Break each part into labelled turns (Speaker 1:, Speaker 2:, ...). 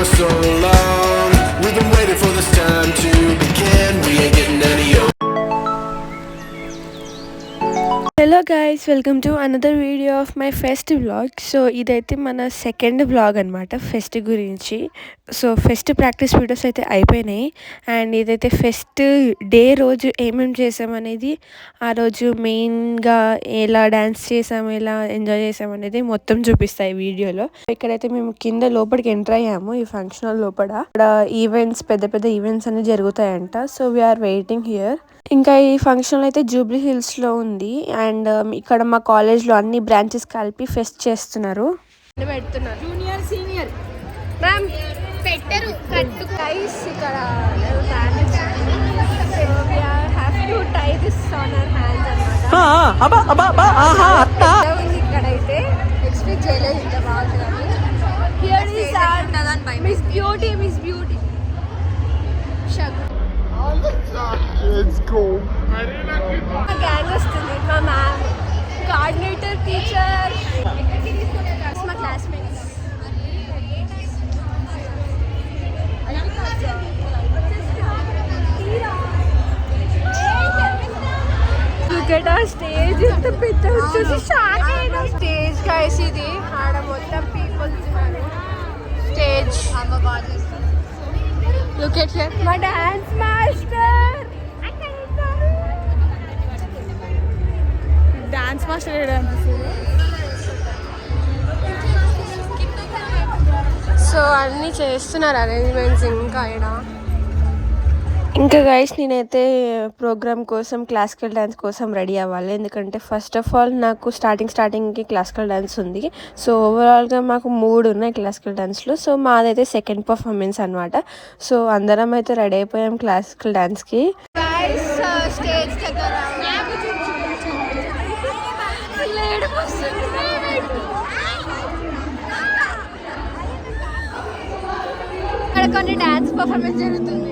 Speaker 1: for so long. We've been waiting for this time to begin. We ain't getting any younger.
Speaker 2: Hello guys, welcome to another video of my pest vlog. So ఇదైతే మన second vlog అనమాట pest గురించి. So fest practice videos అయితే అయిపోయినాయి. And ఇదైతే fest day రోజు ఏమేమి చేసామనేది, ఆ రోజు మెయిన్గా ఎలా డ్యాన్స్ చేసాము, ఎలా ఎంజాయ్ చేసాము అనేది మొత్తం చూపిస్తాయి వీడియోలో. ఇక్కడైతే మేము కింద లోపలికి ఎంటర్ అయ్యాము, ఈ ఫంక్షన్ హాల్ లోపల. ఇక్కడ ఈవెంట్స్, పెద్ద పెద్ద ఈవెంట్స్ అన్ని జరుగుతాయంట. So we are waiting here. ఇంకా ఈ ఫంక్షన్ అయితే జూబ్లీ హిల్స్ లో ఉంది. అండ్ ఇక్కడ మా కాలేజ్ లో అన్ని బ్రాంచెస్ కలిపి ఫెస్ట్ చేస్తున్నారు.
Speaker 3: జూనియర్ సీనియర్
Speaker 2: ఇక్కడైతే ఎక్స్పెక్ట్ చేయలేదు ఇంత బాగుంటుంది. Miss beauty, miss beauty
Speaker 1: Let's go.
Speaker 2: Gang వస్తుంది. మా మ్యామ్, కోఆర్డినేటర్, టీచర్, మా క్లాస్మేట్స్. స్టేజ్ ఎంత పెద్ద వచ్చేసి షాక్ అయినా. స్టేజ్ గైస్ ఇది, ఆడ మొత్తం peoples stage. Look at here, my dance master.
Speaker 3: Dance master.
Speaker 2: So అన్నీ చేస్తున్నారు అరేంజ్మెంట్స్ ఇంకా గైస్ నేనైతే ప్రోగ్రామ్ కోసం, క్లాసికల్ డ్యాన్స్ కోసం రెడీ అవ్వాలి. ఎందుకంటే ఫస్ట్ ఆఫ్ ఆల్ నాకు స్టార్టింగ్కి క్లాసికల్ డ్యాన్స్ ఉంది. సో ఓవరాల్గా మాకు 3 ఉన్నాయి క్లాసికల్ డ్యాన్స్లో. సో మాదైతే సెకండ్ పర్ఫార్మెన్స్ అనమాట. సో అందరం అయితే రెడీ అయిపోయాం క్లాసికల్ డ్యాన్స్కి. స్టేజ్ దగ్గర ఇక్కడ కొన్ని డాన్స్ పర్ఫార్మెన్స్ జరుగుతుంది.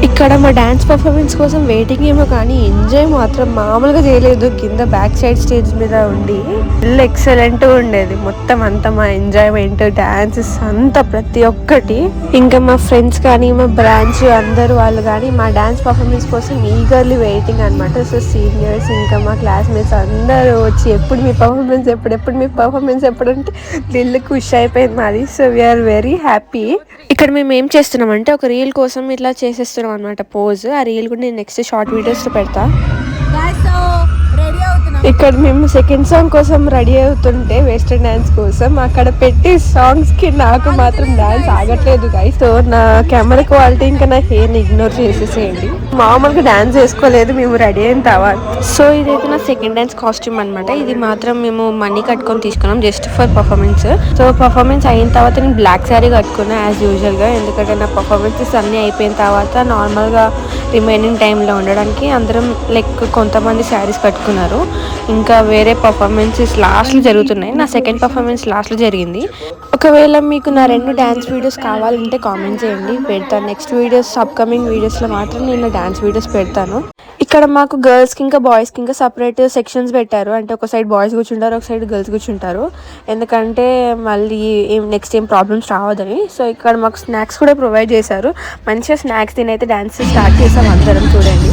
Speaker 2: ఇక్కడ మా డాన్స్ పర్ఫార్మెన్స్ కోసం వెయిటింగ్ ఏమో, కానీ ఎంజాయ్ మాత్రం మామూలుగా చేయలేదు. కింద బ్యాక్ సైడ్ స్టేజ్ మీద ఉండి ఫుల్ ఎక్సలెంట్ ఉండేది. మొత్తం అంతా మా ఎంజాయ్మెంట్, డాన్సెస్ అంతా ప్రతి ఒక్కటి. ఇంకా మా ఫ్రెండ్స్ కానీ, మా బ్రాంచ్ అందరు వాళ్ళు కానీ మా డాన్స్ పర్ఫార్మెన్స్ కోసం ఈగర్లీ వెయిటింగ్ అనమాట. సో సీనియర్స్ ఇంకా మా క్లాస్మేట్స్ అందరూ వచ్చి ఎప్పుడు మీ పర్ఫార్మెన్స్ ఎప్పుడు మీ పర్ఫార్మెన్స్ ఎప్పుడంటే దిల్ ఖుషి అయిపోయింది మాది. So we are very happy. ఇక్కడ మేము ఏం చేస్తున్నామంటే ఒక రీల్ కోసం ఇట్లా చేసేస్తున్నాం అనమాట పోజ్. ఆ రీల్ కూడా నేను నెక్స్ట్ షార్ట్ వీడియోస్లో పెడతా. ఇక్కడ మేము సెకండ్ సాంగ్ కోసం రెడీ అవుతుంటే, వెస్టర్న్ డాన్స్ కోసం అక్కడ పెట్టి సాంగ్స్ కి నాకు మాత్రం డాన్స్ ఆగట్లేదు గైస్. సో నా కెమెరా క్వాలిటీ ఇంకా నా హెయిర్ ని ఇగ్నోర్ చేసేసేయండి. మామూలుగా డాన్స్ వేసుకోలేదు మేము రెడీ అయిన తర్వాత. సో ఇదైతే నా సెకండ్ డాన్స్ కాస్ట్యూమ్ అనమాట. ఇది మాత్రం మేము మనీ కట్టుకొని తీసుకున్నాం just for performance. So performance అయిన తర్వాత నేను బ్లాక్ శారీ కట్టుకున్నా యాజ్ యూజువల్ గా. ఎందుకంటే నా పర్ఫార్మెన్సెస్ అన్ని అయిపోయిన తర్వాత నార్మల్ గా రిమైనింగ్ టైంలో ఉండడానికి అందరం లైక్ కొంతమంది శారీస్ కట్టుకున్నారు. ఇంకా వేరే పర్ఫార్మెన్సెస్ లాస్ట్లో జరుగుతున్నాయి. నా సెకండ్ పర్ఫార్మెన్స్ లాస్ట్లో జరిగింది. ఒకవేళ మీకు నా 2 డ్యాన్స్ వీడియోస్ కావాలంటే కామెంట్ చేయండి, పెడతాను. నెక్స్ట్ వీడియోస్, అప్కమింగ్ వీడియోస్లో మాత్రం నేను డ్యాన్స్ వీడియోస్ పెడతాను. ఇక్కడ మాకు గర్ల్స్కి ఇంకా బాయ్స్కి ఇంకా సపరేట్ సెక్షన్స్ పెట్టారు. అంటే ఒక సైడ్ బాయ్స్ కూర్చుంటారు, ఒక సైడ్ గర్ల్స్ కూర్చుంటారు. ఎందుకంటే మళ్ళీ నెక్స్ట్ ఏం ప్రాబ్లమ్స్ రావద్దని. సో ఇక్కడ మాకు స్నాక్స్ కూడా ప్రొవైడ్ చేశారు. మంచిగా స్నాక్స్ తినైతే డ్యాన్స్ స్టార్ట్ చేసాం అందరం. చూడండి.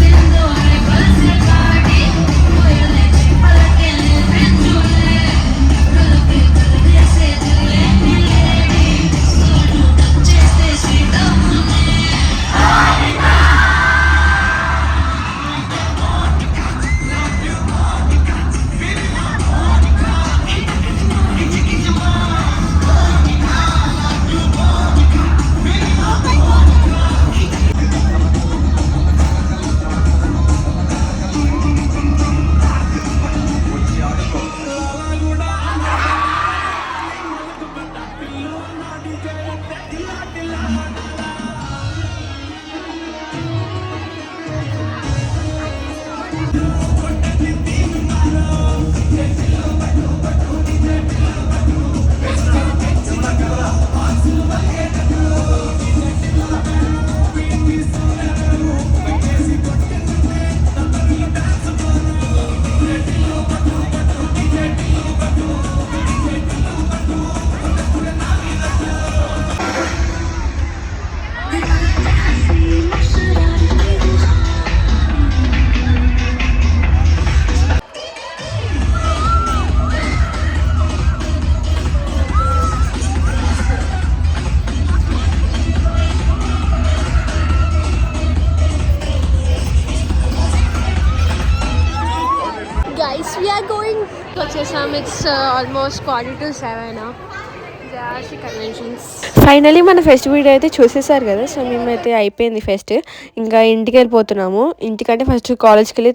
Speaker 2: ఇంటికి వచ్చేసాం. It's almost 6:45 conventions. ఫైనలీ మన ఫెస్ట్ వీడియో అయితే చూసేసారు కదా. సో మేమైతే అయిపోయింది ఫెస్ట్. ఇంకా ఇంటికి వెళ్ళిపోతున్నాము. ఇంటికంటే ఫస్ట్ కాలేజ్కి వెళ్ళి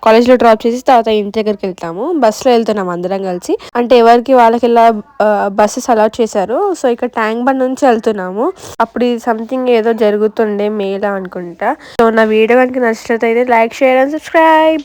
Speaker 2: కాలేజ్లో డ్రాప్ చేసి తర్వాత ఇంటి దగ్గరికి వెళ్తాము. బస్సులో వెళ్తున్నాము అందరం కలిసి. అంటే ఎవరికి వాళ్ళకి ఇలా బస్సెస్ అలాట్ చేశారు. సో ఇక్కడ ట్యాంక్ బండ్ నుంచి వెళ్తున్నాము. అప్పుడు సంథింగ్ ఏదో జరుగుతుండే మేలా అనుకుంటా. సో నా వీడియో కనుక నచ్చినట్లయితే లైక్, షేర్ అండ్ సబ్స్క్రైబ్.